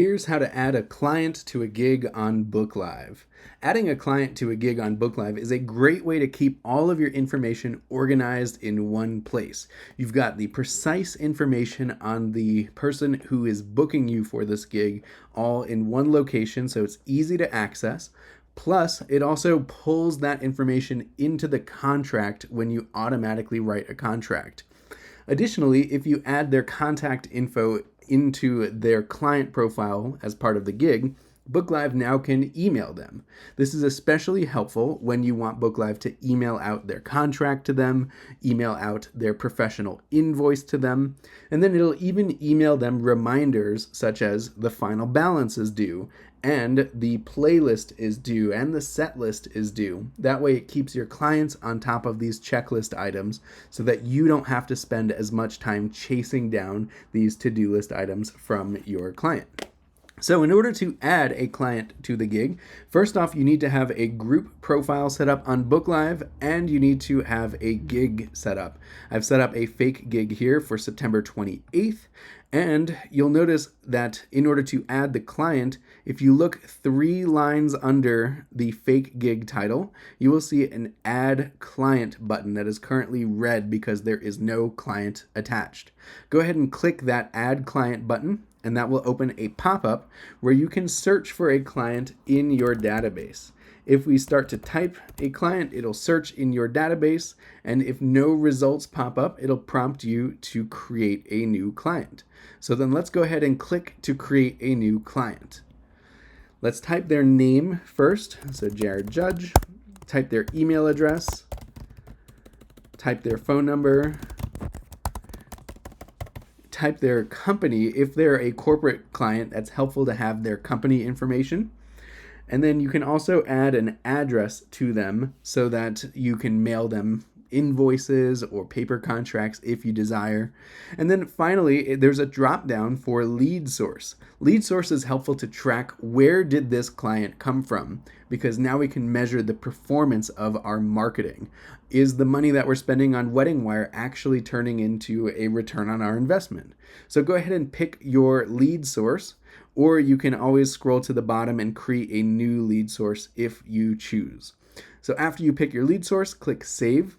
Here's how to add a client to a gig on BookLive. Adding a client to a gig on BookLive is a great way to keep all of your information organized in one place. You've got the precise information on the person who is booking you for this gig all in one location, so it's easy to access. Plus, it also pulls that information into the contract when you automatically write a contract. Additionally, if you add their contact info into their client profile as part of the gig, BookLive now can email them. This is especially helpful when you want BookLive to email out their contract to them, email out their professional invoice to them, and then it'll even email them reminders such as the final balance is due, and the playlist is due, and the set list is due. That way it keeps your clients on top of these checklist items so that you don't have to spend as much time chasing down these to-do list items from your client. So in order to add a client to the gig, first off, you need to have a group profile set up on BookLive, and you need to have a gig set up. I've set up a fake gig here for September 28th, and you'll notice that in order to add the client, if you look 3 lines under the fake gig title, you will see an Add Client button that is currently red because there is no client attached. Go ahead and click that Add Client button, and that will open a pop-up where you can search for a client in your database. If we start to type a client, it'll search in your database, and if no results pop up, it'll prompt you to create a new client. So then let's go ahead and click to create a new client. Let's type their name first, so Jared Judge, type their email address, type their phone number, type their company. If they're a corporate client, that's helpful to have their company information. And then you can also add an address to them so that you can mail them invoices or paper contracts if you desire. And then finally, there's a drop down for lead source. Lead source is helpful to track where did this client come from, because now we can measure the performance of our marketing. Is the money that we're spending on Wedding Wire actually turning into a return on our investment? So go ahead and pick your lead source, or you can always scroll to the bottom and create a new lead source if you choose. So after you pick your lead source, click Save.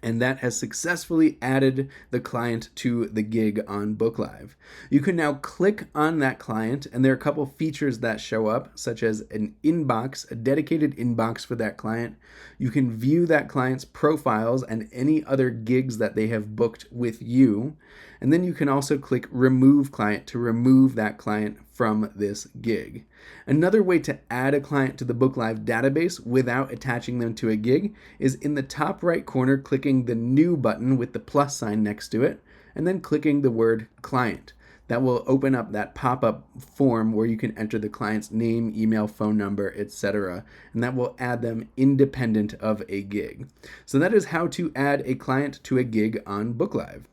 And that has successfully added the client to the gig on BookLive. You can now click on that client, and there are a couple features that show up, such as an inbox, a dedicated inbox for that client. You can view that client's profiles and any other gigs that they have booked with you. And then you can also click Remove Client to remove that client from this gig. Another way to add a client to the BookLive database without attaching them to a gig is in the top right corner, clicking the New button with the plus sign next to it, and then clicking the word Client. That will open up that pop-up form where you can enter the client's name, email, phone number, etc. And that will add them independent of a gig. So that is how to add a client to a gig on BookLive.